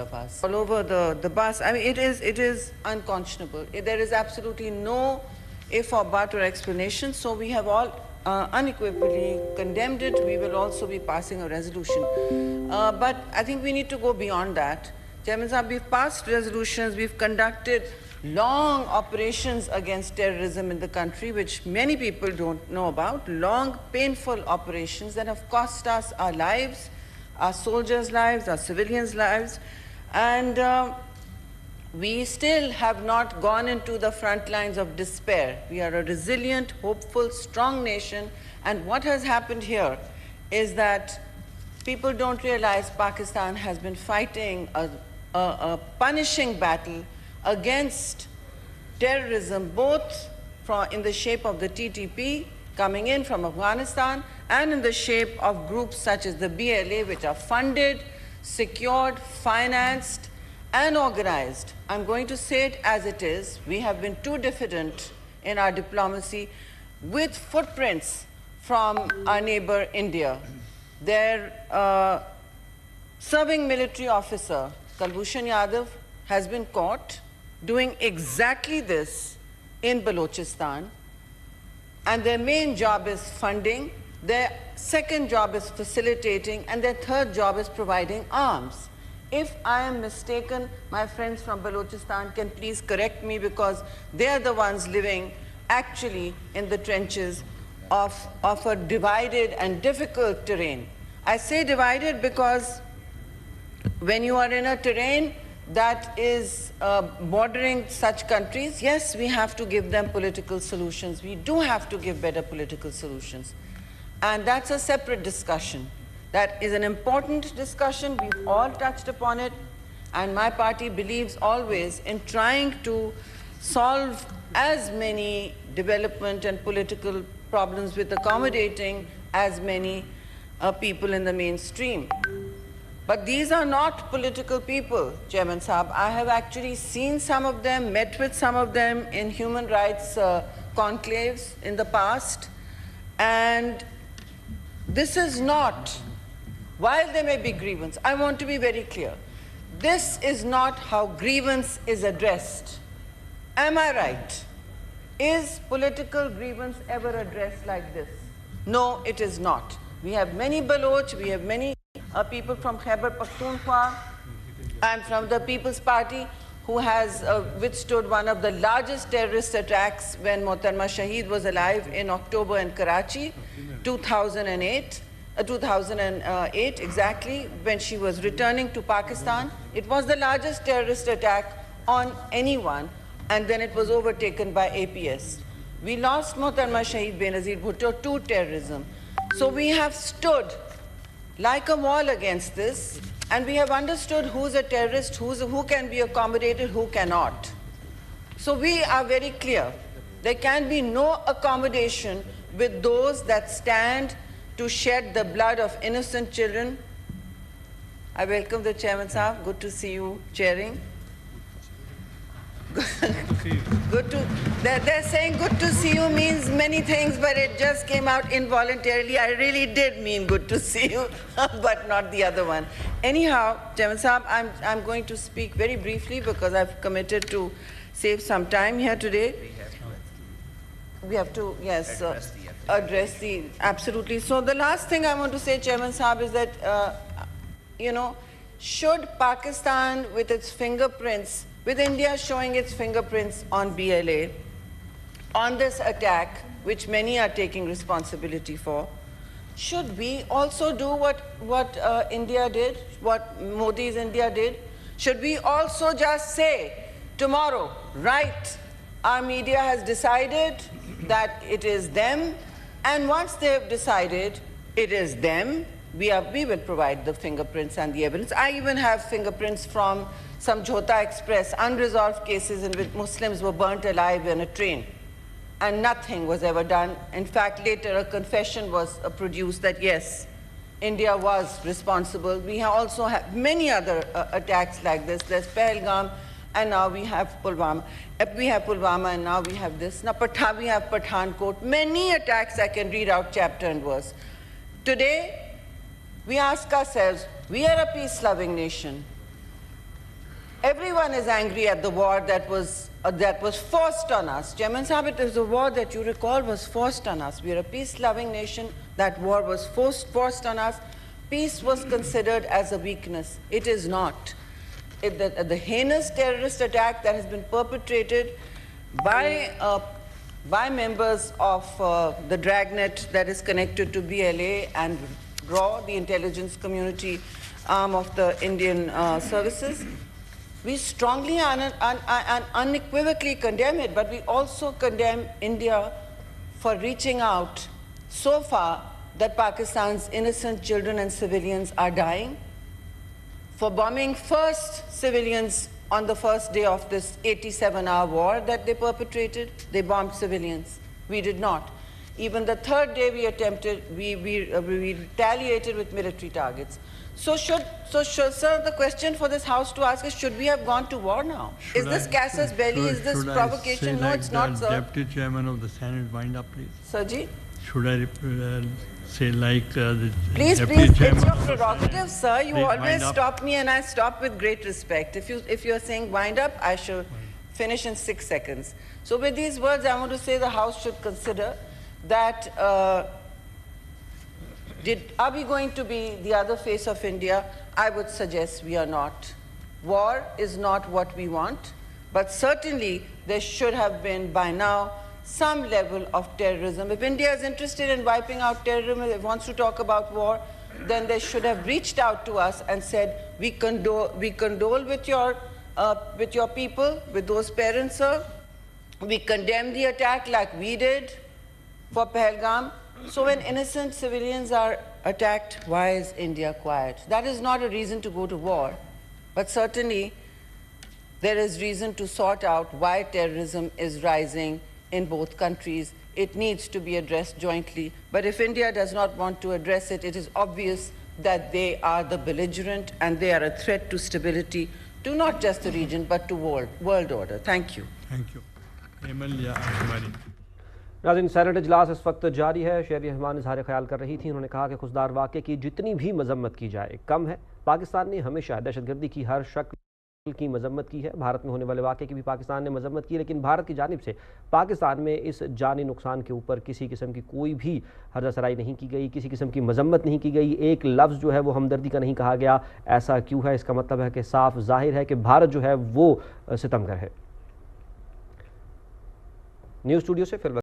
of us. All over the bus. I mean, it is unconscionable. There is absolutely no if or but or explanation. So we have all unequivocally condemned it. We will also be passing a resolution. But I think we need to go beyond that. Chairman Sahab, we've passed resolutions, we've conducted long operations against terrorism in the country, which many people don't know about, long, painful operations that have cost us our lives, our soldiers' lives, our civilians' lives, and we still have not gone into the front lines of despair. We are a resilient, hopeful, strong nation, and what has happened here is that people don't realize Pakistan has been fighting a punishing battle against terrorism, both in the shape of the TTP coming in from Afghanistan and in the shape of groups such as the BLA, which are funded, secured, financed, and organized. I'm going to say it as it is. We have been too diffident in our diplomacy, with footprints from our neighbor India. Their serving military officer, Kulbhushan Yadav, has been caught doing exactly this in Balochistan, and their main job is funding, their second job is facilitating, and their third job is providing arms. If I am mistaken, my friends from Balochistan can please correct me, because they are the ones living actually in the trenches of a divided and difficult terrain. I say divided because when you are in a terrain that is bordering such countries, yes, we have to give them political solutions. We do have to give better political solutions. And that's a separate discussion. That is an important discussion. We've all touched upon it. And my party believes always in trying to solve as many development and political problems with accommodating as many people in the mainstream. But these are not political people, Chairman Sahab. I have actually seen some of them, met with some of them in human rights conclaves in the past. And this is not, while there may be grievance, I want to be very clear. This is not how grievance is addressed. Am I right? Is political grievance ever addressed like this? No, it is not. We have many Baloch, we have many people from Khyber Pakhtunkhwa and from the People's Party who has withstood one of the largest terrorist attacks when Mohtarma Shaheed was alive in October in Karachi, 2008 exactly, when she was returning to Pakistan. It was the largest terrorist attack on anyone, and then it was overtaken by APS. We lost Mohtarma Shaheed Benazir Bhutto to terrorism. So we have stood like a wall against this, and we have understood who's a terrorist, who can be accommodated, who cannot. So we are very clear. There can be no accommodation with those that stand to shed the blood of innocent children. I welcome the Chairman Sahab. Good to see you chairing. They're saying good to see you means many things, but it just came out involuntarily. I really did mean good to see you, but not the other one. Anyhow, Chairman Sahab, I'm going to speak very briefly because I've committed to save some time here today. We have to, yes, address the, absolutely. So the last thing I want to say, Chairman Sahab, is that, should Pakistan with its fingerprints, with India showing its fingerprints on BLA, on this attack, which many are taking responsibility for, should we also do what India did, what Modi's India did? Should we also just say, tomorrow, right, our media has decided that it is them, and once they have decided it is them, we will provide the fingerprints and the evidence. I even have fingerprints from some Jhota Express, unresolved cases in which Muslims were burnt alive in a train, and nothing was ever done. In fact, later a confession was produced that yes, India was responsible. We also have many other attacks like this. There's Pahalgam, and now we have Pulwama. We have Pulwama, and now we have this. Now we have Pathankot. Many attacks I can read out chapter and verse. Today, we ask ourselves, we are a peace-loving nation. Everyone is angry at the war that was forced on us. Chairman Sahib, it is a war that you recall was forced on us. We are a peace-loving nation. That war was forced on us. Peace was considered as a weakness. It is not. The heinous terrorist attack that has been perpetrated by members of the dragnet that is connected to BLA and RAW, the intelligence community arm of the Indian services. We strongly and unequivocally condemn it, but we also condemn India for reaching out so far that Pakistan's innocent children and civilians are dying, for bombing first civilians on the first day of this 87-hour war that they perpetrated. They bombed civilians. We did not. Even the third day we retaliated with military targets. So, sir, the question for this House to ask is, should we have gone to war now? Is this casus belli? Is this provocation? No, it's not, sir. Deputy Chairman of the Senate, wind up, please. Sir ji? Should I say like the please, Deputy Chairman? It's your prerogative, sir. You always stop me, and I stop with great respect. If you're saying wind up, I shall finish in 6 seconds. So with these words, I want to say the House should consider that are we going to be the other face of India? I would suggest we are not. War is not what we want, but certainly there should have been by now some level of terrorism. If India is interested in wiping out terrorism, if it wants to talk about war, then they should have reached out to us and said, we condole with your people, with those parents, sir. We condemn the attack like we did for Pahalgam. So when innocent civilians are attacked, why is India quiet? That is not a reason to go to war, but certainly there is reason to sort out why terrorism is rising in both countries. It needs to be addressed jointly. But if India does not want to address it, it is obvious that they are the belligerent and they are a threat to stability to not just the region but to world order. Thank you. Thank you. नाज़रीन, senate इजलास इस वक्त जारी है। शहरी रहमान इज़हार ख्याल कर रही थी। उन्होंने कहा कि खुशदार वाक़े की जितनी भी मजम्मत की जाए कम है। पाकिस्तान ने हमेशा दहशतगर्दी की हर शक्ल की मजम्मत की है। भारत में होने वाले वाक़े की भी पाकिस्तान ने मजम्मत की, लेकिन भारत की जानिब से पाकिस्तान में इस जानी नुकसान के ऊपर किसी किस्म की कोई भी हर्जासराई नहीं की गई, किसी किस्म की मजम्मत नहीं की गई। एक लफ्ज़ जो है वो हमदर्दी का नहीं कहा गया। ऐसा क्यों है? इसका मतलब है कि साफ ज़ाहिर है कि भारत जो है वो सितमगर है। न्यूज़ स्टूडियो से फिर